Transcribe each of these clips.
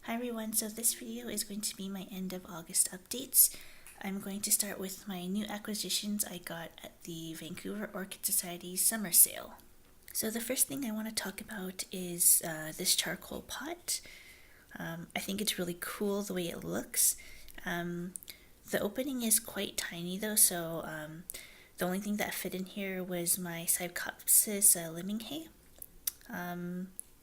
Hi everyone, so this video is going to be my end of August updates. I'm going to start with my new acquisitions I got at the Vancouver Orchid Society summer sale. So the first thing I want to talk about is this charcoal pot. I think it's really cool the way it looks. The opening is quite tiny though, so the only thing that fit in here was my Psychopsis limminghei.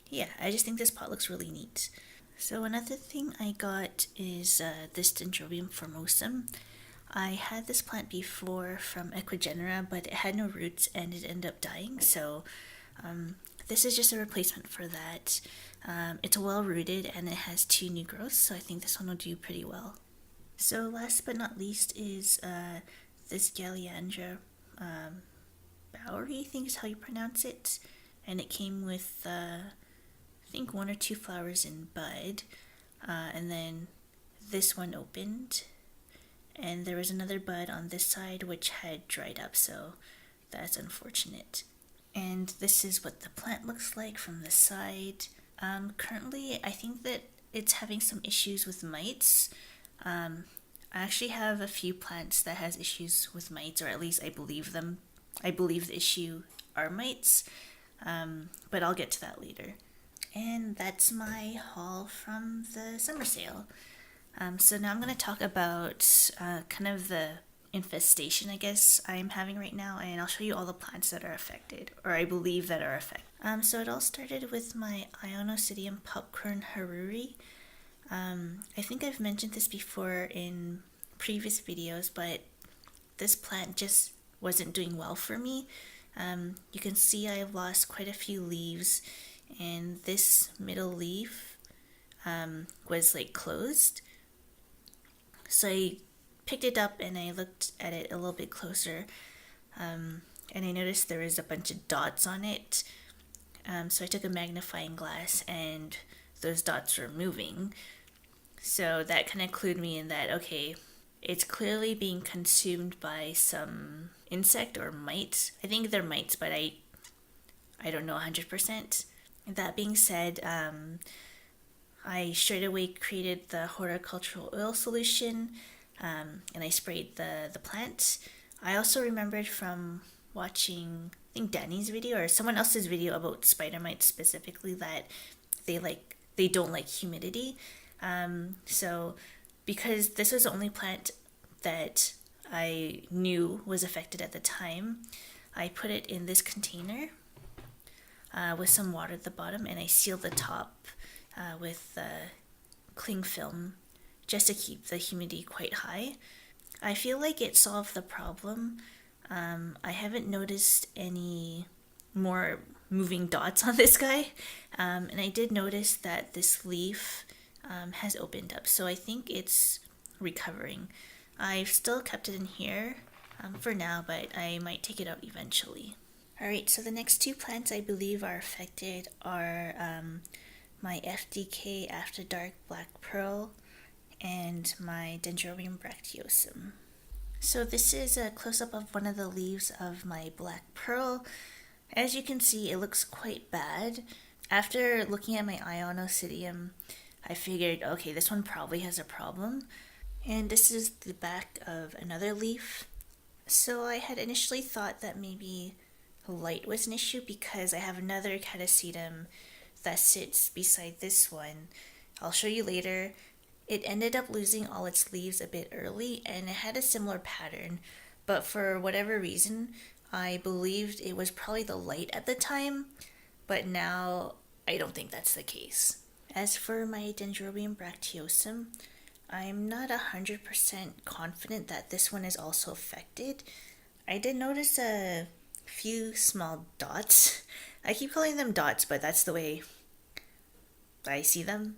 Yeah, I just think this pot looks really neat. So another thing I got is this Dendrobium Formosum. I had this plant before from Gngora, but it had no roots and it ended up dying, so this is just a replacement for that. It's well rooted and it has 2 new growths, so I think this one will do pretty well. So last but not least is this Galeandra baueri, I think is how you pronounce it, and it came with I think 1 or 2 flowers in bud, and then this one opened, and there was another bud on this side which had dried up, so that's unfortunate. And this is what the plant looks like from the side. Currently, I think that it's having some issues with mites. I actually have a few plants that has issues with mites, or at least I believe them. I believe the issue are mites, but I'll get to that later. And that's my haul from the summer sale. So now I'm going to talk about kind of the infestation, I guess, I'm having right now, and I'll show you all the plants that are affected, or I believe that are affected. So it all started with my Ionocidium popcorn Haruri. I think I've mentioned this before in previous videos, but this plant just wasn't doing well for me. You can see I've lost quite a few leaves, and this middle leaf was like closed. So I picked it up and I looked at it a little bit closer, and I noticed there was a bunch of dots on it. So I took a magnifying glass and those dots were moving. So that kind of clued me in that, okay, it's clearly being consumed by some insect or mites. I think they're mites, but I don't know 100%. That being said, I straight away created the horticultural oil solution, and I sprayed the plant. I also remembered from watching, I think Danny's video or someone else's video about spider mites specifically, that they don't like humidity. So because this was the only plant that I knew was affected at the time, I put it in this container with some water at the bottom, and I sealed the top with cling film just to keep the humidity quite high. I feel like it solved the problem. I haven't noticed any more moving dots on this guy, and I did notice that this leaf has opened up, so I think it's recovering. I've still kept it in here for now, but I might take it out eventually. Alright, so the next 2 plants I believe are affected are my FDK After Dark Black Pearl and my Dendrobium bracteosum. So this is a close-up of one of the leaves of my Black Pearl. As you can see, it looks quite bad. After looking at my Ionocidium, I figured, okay, this one probably has a problem. And this is the back of another leaf. So I had initially thought that maybe light was an issue because I have another catasetum that sits beside this one. I'll show you later. It ended up losing all its leaves a bit early, and it had a similar pattern, but for whatever reason, I believed it was probably the light at the time, but now I don't think that's the case. As for my Dendrobium bracteosum, I'm not 100% confident that this one is also affected. I did notice a few small dots. I keep calling them dots, but that's the way I see them.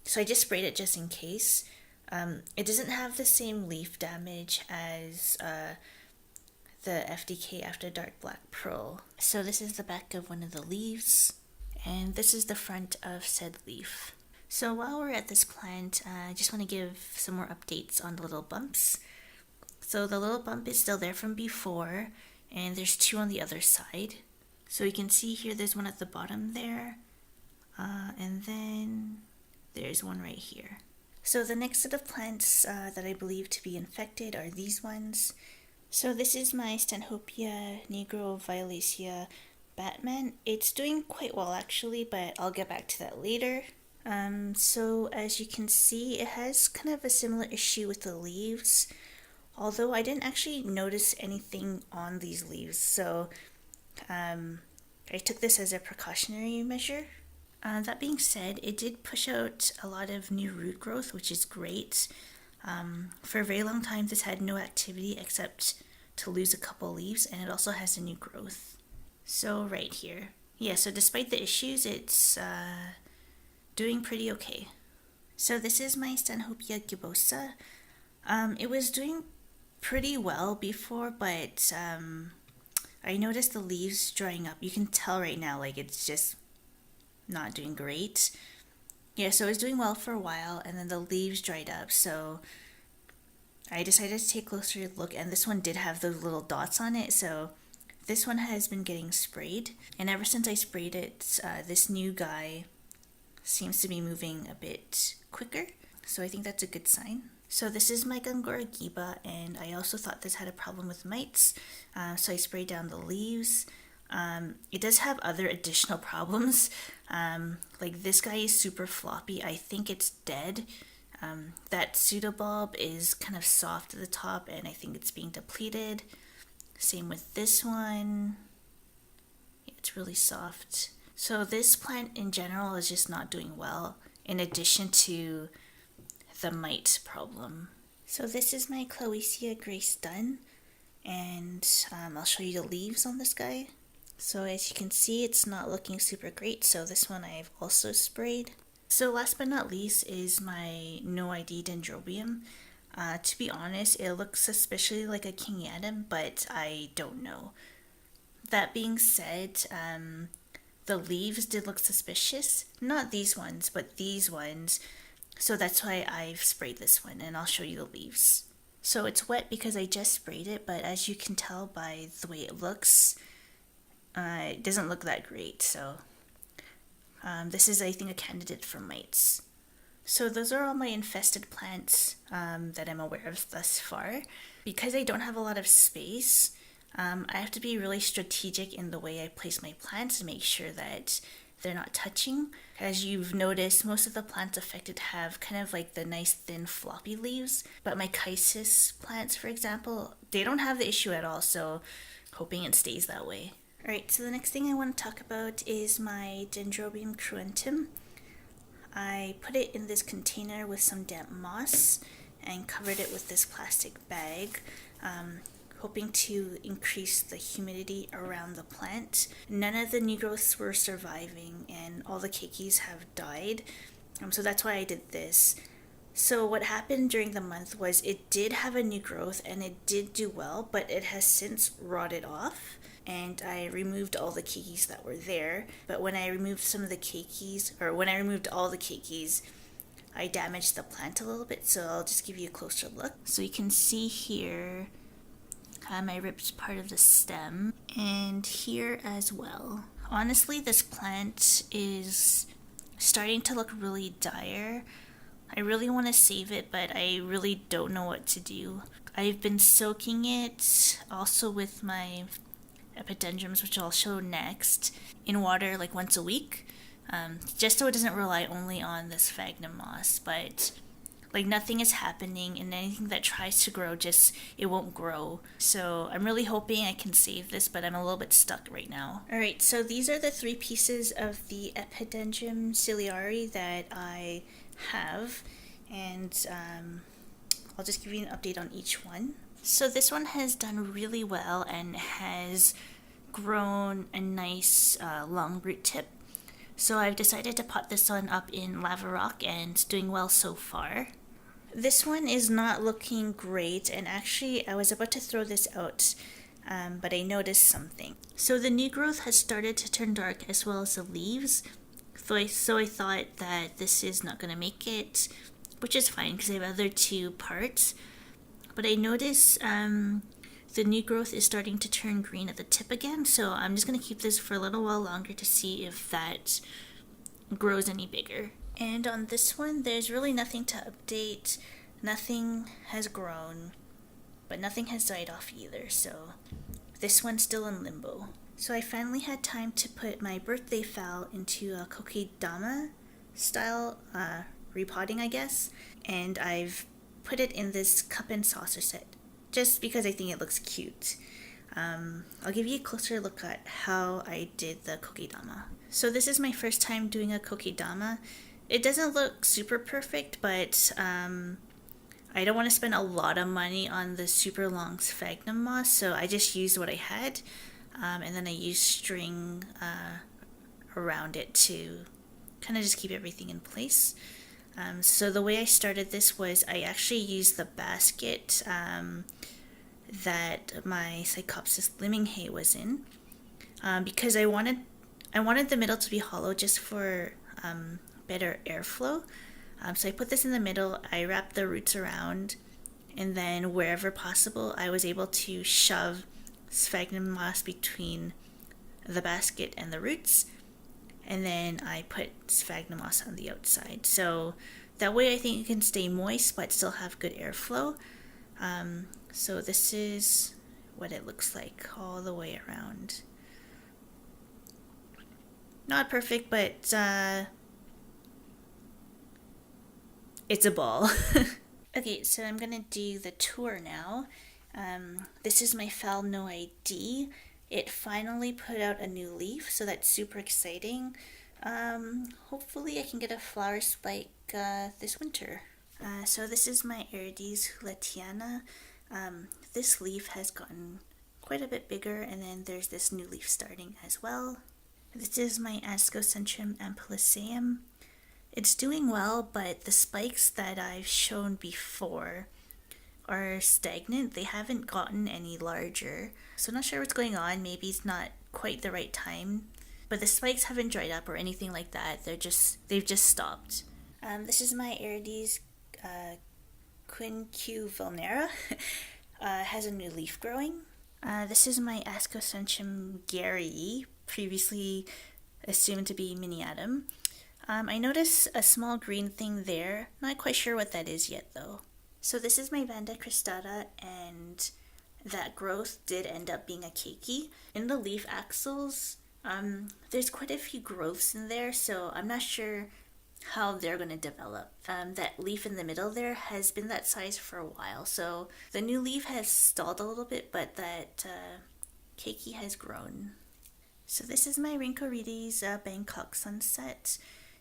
So I just sprayed it just in case. It doesn't have the same leaf damage as the FDK After Dark Black Pearl. So this is the back of one of the leaves, and this is the front of said leaf. So while we're at this plant, I just want to give some more updates on the little bumps. So the little bump is still there from before, and there's 2 on the other side. So you can see here there's one at the bottom there, and then there's one right here. So the next set of plants that I believe to be infected are these ones. So this is my Stanhopea nigro-violacea Batman. It's doing quite well actually, but I'll get back to that later. So as you can see, it has kind of a similar issue with the leaves, although I didn't actually notice anything on these leaves, so I took this as a precautionary measure. That being said, it did push out a lot of new root growth, which is great. For a very long time, this had no activity except to lose a couple leaves, and it also has a new growth. So right here. Yeah, so despite the issues, it's doing pretty okay. So this is my Stanhopea gibbosa. It was doing pretty well before, but I noticed the leaves drying up. You can tell right now, like, it's just not doing great. Yeah, so it was doing well for a while, and then the leaves dried up, so I decided to take a closer look, and this one did have those little dots on it, so this one has been getting sprayed, and ever since I sprayed it, this new guy seems to be moving a bit quicker, so I think that's a good sign. So this is my Gngora Giba, and I also thought this had a problem with mites, so I sprayed down the leaves. It does have other additional problems, like this guy is super floppy. I think it's dead. That pseudobulb is kind of soft at the top, and I think it's being depleted. Same with this one. Yeah, it's really soft. So this plant in general is just not doing well, in addition to the mite problem. So this is my Clowesia Grace Dunn, and I'll show you the leaves on this guy. So as you can see, it's not looking super great, so this one I've also sprayed. So last but not least is my NOID Dendrobium. To be honest, it looks suspiciously like a Galeandra, but I don't know. That being said, the leaves did look suspicious. Not these ones, but these ones. So that's why I've sprayed this one, and I'll show you the leaves. So it's wet because I just sprayed it, but as you can tell by the way it looks, it doesn't look that great. So this is, I think, a candidate for mites. So those are all my infested plants that I'm aware of thus far. Because I don't have a lot of space, I have to be really strategic in the way I place my plants to make sure that they're not touching. As you've noticed, most of the plants affected have kind of like the nice thin floppy leaves, but my Chysis plants, for example, they don't have the issue at all, so hoping it stays that way. Alright, so the next thing I want to talk about is my Dendrobium cruentum. I put it in this container with some damp moss and covered it with this plastic bag, hoping to increase the humidity around the plant. None of the new growths were surviving, and all the keikis have died, so that's why I did this. So what happened during the month was it did have a new growth and it did do well, but it has since rotted off, and I removed all the keikis that were there. But when I removed some of the keikis, or when I removed all the keikis, I damaged the plant a little bit, so I'll just give you a closer look. So you can see here, I ripped part of the stem, and here as well. Honestly, this plant is starting to look really dire. I really want to save it, but I really don't know what to do. I've been soaking it, also with my Epidendriums, which I'll show next, in water like once a week, just so it doesn't rely only on this sphagnum moss, but like nothing is happening, and anything that tries to grow, it won't grow. So I'm really hoping I can save this, but I'm a little bit stuck right now. Alright, so these are the 3 pieces of the Epidendrium ciliare that I have, and I'll just give you an update on each one. So this one has done really well and has grown a nice long root tip. So I've decided to pot this one up in lava rock, and it's doing well so far. This one is not looking great, and actually I was about to throw this out, but I noticed something. So the new growth has started to turn dark as well as the leaves, so I thought that this is not going to make it, which is fine because I have other 2 parts. But I noticed the new growth is starting to turn green at the tip again, so I'm just going to keep this for a little while longer to see if that grows any bigger. And on this one, there's really nothing to update. Nothing has grown, but nothing has died off either, so this one's still in limbo. So I finally had time to put my birthday phal into a kokedama style repotting, I guess, and I've put it in this cup and saucer set just because I think it looks cute. I'll give you a closer look at how I did the kokedama. So this is my first time doing a kokedama. It doesn't look super perfect, but I don't want to spend a lot of money on the super long sphagnum moss, so I just used what I had, and then I used string around it to kind of just keep everything in place. So the way I started this was I actually used the basket that my Psychopsis limminghei was in, because I wanted the middle to be hollow just for better airflow. So I put this in the middle, I wrapped the roots around, and then wherever possible I was able to shove sphagnum moss between the basket and the roots, and then I put sphagnum moss on the outside. So that way I think it can stay moist but still have good airflow. So this is what it looks like all the way around. Not perfect, but it's a ball. Okay, so I'm gonna do the tour now. This is my Phal NOID. It finally put out a new leaf, so that's super exciting. Hopefully I can get a flower spike this winter. So this is my Aerides houlletiana. This leaf has gotten quite a bit bigger, and then there's this new leaf starting as well. This is my Ascocentrum ampullaceum. It's doing well, but the spikes that I've shown before are stagnant. They haven't gotten any larger. So I'm not sure what's going on. Maybe it's not quite the right time. But the spikes haven't dried up or anything like that. They've just stopped. This is my Aerides quinquevalnera. Has a new leaf growing. This is my Ascocentrum Sherry Abe, previously assumed to be miniatum. I noticed a small green thing there. Not quite sure what that is yet though. So this is my Vanda cristata, and that growth did end up being a keiki. In the leaf axils, there's quite a few growths in there, so I'm not sure how they're going to develop. That leaf in the middle there has been that size for a while, so the new leaf has stalled a little bit, but that keiki has grown. So this is my Aerides Bangkok sunset.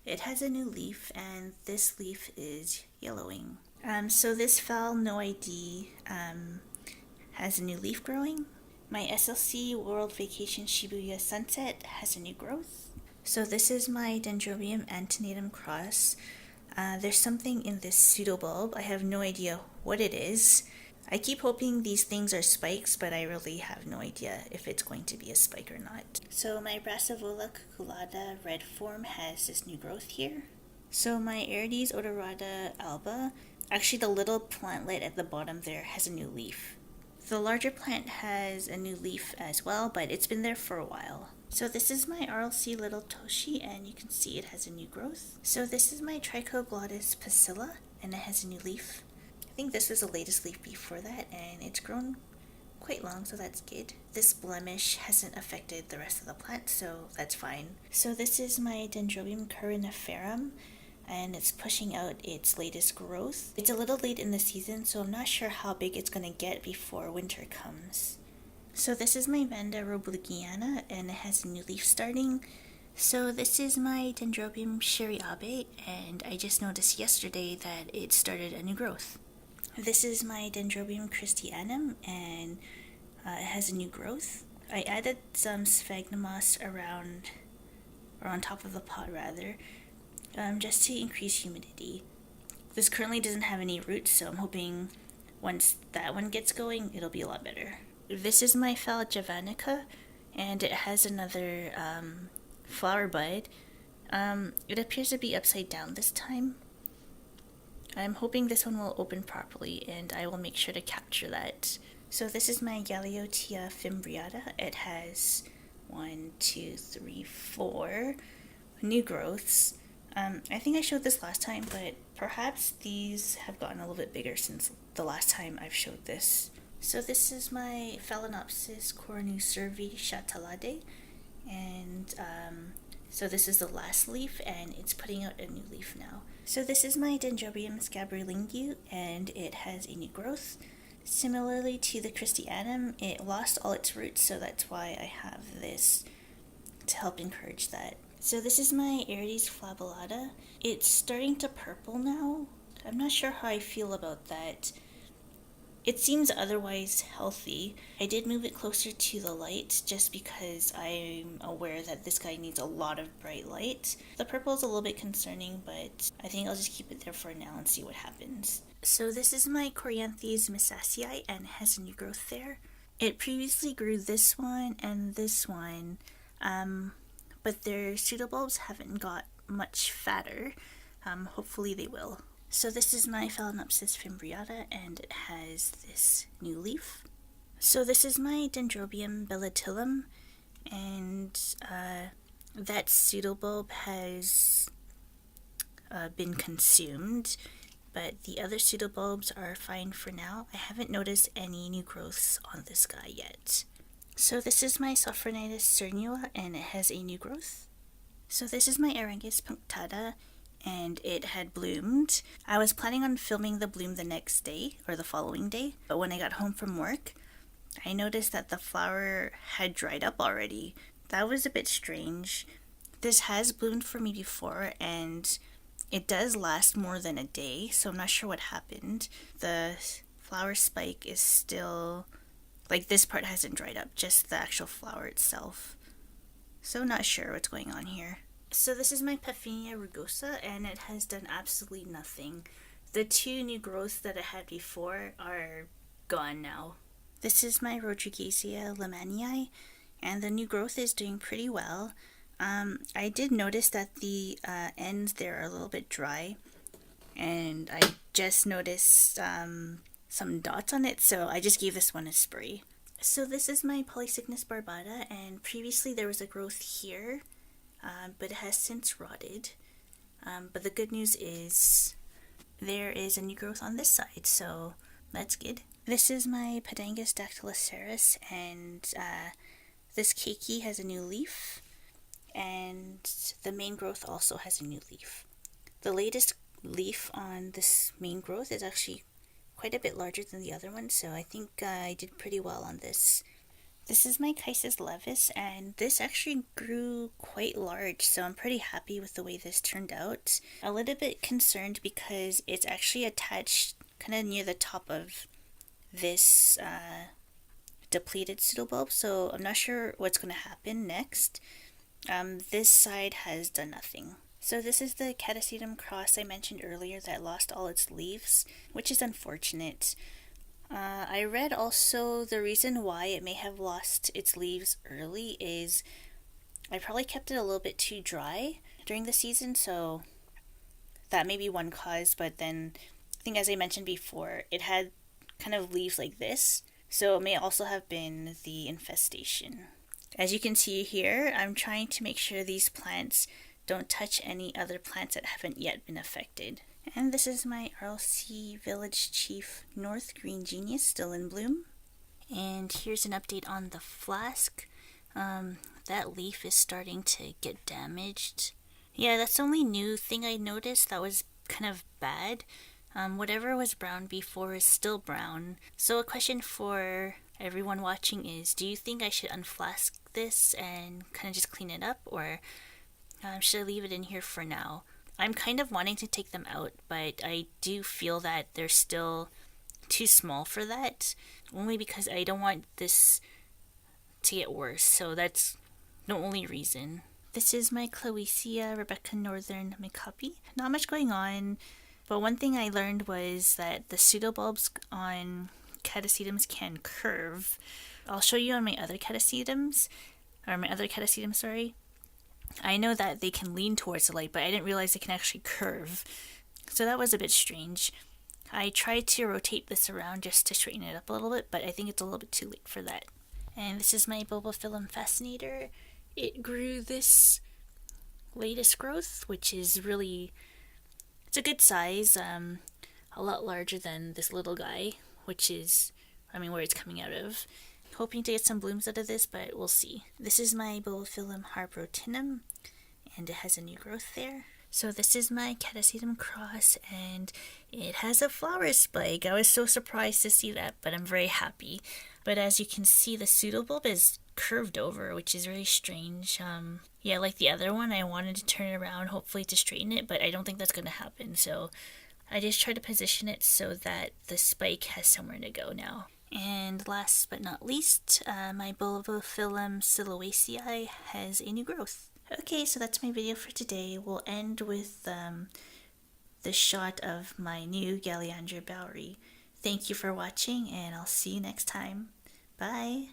It has a new leaf, and this leaf is yellowing. So this Phal NOID has a new leaf growing. My SLC World Vacation Shibuya Sunset has a new growth. So this is my Dendrobium antenatum cross. There's something in this pseudobulb. I have no idea what it is. I keep hoping these things are spikes, but I really have no idea if it's going to be a spike or not. So my Brassivola cuculata red form has this new growth here. So my Aerides odorata alba, actually the little plantlet at the bottom there has a new leaf. The larger plant has a new leaf as well, but it's been there for a while. So this is my RLC Little Toshi, and you can see it has a new growth. So this is my Trichoglottis pusilla, and it has a new leaf. I think this was the latest leaf before that, and it's grown quite long, so that's good. This blemish hasn't affected the rest of the plant, so that's fine. So this is my Dendrobium cornu-cervi, and it's pushing out its latest growth. It's a little late in the season, so I'm not sure how big it's going to get before winter comes. So this is my Vanda roblegiana, and it has a new leaf starting. So this is my Dendrobium Sherry Abe, and I just noticed yesterday that it started a new growth. This is my Dendrobium christianum, and it has a new growth. I added some sphagnum moss around, or on top of the pot rather, just to increase humidity. This currently doesn't have any roots, so I'm hoping once that one gets going, it'll be a lot better. This is my Phal javanica, and it has another flower bud. It appears to be upside down this time. I'm hoping this one will open properly, and I will make sure to capture that. So this is my Galeandra fimbriata. It has 1, 2, 3, 4 new growths. I think I showed this last time, but perhaps these have gotten a little bit bigger since the last time I've showed this. So this is my Phalaenopsis cornu-cervi chatelade, and so this is the last leaf, and it's putting out a new leaf now. So this is my Dendrobium scabrilingu, and it has a new growth. Similarly to the Christianum, it lost all its roots, so that's why I have this to help encourage that. So this is my Aerides flabellata. It's starting to purple now. I'm not sure how I feel about that. It seems otherwise healthy. I did move it closer to the light just because I'm aware that this guy needs a lot of bright light. The purple is a little bit concerning, but I think I'll just keep it there for now and see what happens. So this is my Coryanthes missaceae and has a new growth there. It previously grew this one and this one, but their pseudobulbs haven't got much fatter. Hopefully they will. So this is my Phalaenopsis fimbriata, and it has this new leaf. So this is my Dendrobium bellatilum, and that pseudobulb has been consumed, but the other pseudobulbs are fine for now. I haven't noticed any new growths on this guy yet. So this is my Sophronitis cernua, and it has a new growth. So this is my Aerangis punctata, and it had bloomed. I was planning on filming the bloom the next day, or the following day, but when I got home from work, I noticed that the flower had dried up already. That was a bit strange. This has bloomed for me before, and it does last more than a day, so I'm not sure what happened. The flower spike is still, like, this part hasn't dried up, just the actual flower itself. So not sure what's going on here. So this is my Paphinia rugosa, and it has done absolutely nothing. The two new growths that I had before are gone now. This is my Rodriguezia limminghei, and the new growth is doing pretty well. I did notice that the ends there are a little bit dry, and I just noticed some dots on it, so I just gave this one a spray. So this is my Polycygnus barbata, and previously there was a growth here, but it has since rotted. But the good news is there is a new growth on this side, so that's good. This is my Pedangus dactyloceras, and this keiki has a new leaf, and the main growth also has a new leaf. The latest leaf on this main growth is actually quite a bit larger than the other one, so I think I did pretty well on this. This is my Chysis levis, and this actually grew quite large, so I'm pretty happy with the way this turned out. A little bit concerned because it's actually attached kind of near the top of this depleted pseudobulb, so I'm not sure what's going to happen next. This side has done nothing. So this is the Catasetum cross I mentioned earlier that lost all its leaves, which is unfortunate. I read also the reason why it may have lost its leaves early is I probably kept it a little bit too dry during the season, so that may be one cause, but then I think, as I mentioned before, it had kind of leaves like this, so it may also have been the infestation. As you can see here, I'm trying to make sure these plants don't touch any other plants that haven't yet been affected. And this is my RLC Village Chief North Green Genius, still in bloom. And here's an update on the flask. That leaf is starting to get damaged. Yeah, that's the only new thing I noticed that was kind of bad. Whatever was brown before is still brown. So a question for everyone watching is, do you think I should unflask this and kind of just clean it up, or should I leave it in here for now? I'm kind of wanting to take them out, but I do feel that they're still too small for that, only because I don't want this to get worse, so that's the only reason. This is my Clowesia Rebecca Northern Mikapi. Not much going on, but one thing I learned was that the pseudobulbs on catasetums can curve. I'll show you on my other catasetum, sorry. I know that they can lean towards the light, but I didn't realize they can actually curve. So that was a bit strange. I tried to rotate this around just to straighten it up a little bit, but I think it's a little bit too late for that. And this is my Bulbophyllum fascinator. It grew this latest growth, which is really, it's a good size, a lot larger than this little guy, which is, where it's coming out of. Hoping to get some blooms out of this, but we'll see. This is my Bolophyllum harbrotinum, and it has a new growth there. So this is my Catasetum cross, and it has a flower spike. I was so surprised to see that, but I'm very happy. But as you can see, the pseudobulb is curved over, which is very strange. Yeah, like the other one, I wanted to turn it around, hopefully to straighten it, but I don't think that's going to happen. So I just try to position it so that the spike has somewhere to go now. And last but not least, my Bolophyllum Clowesia has a new growth. Okay, so that's my video for today. We'll end with the shot of my new Galeandra baueri. Thank you for watching, and I'll see you next time. Bye!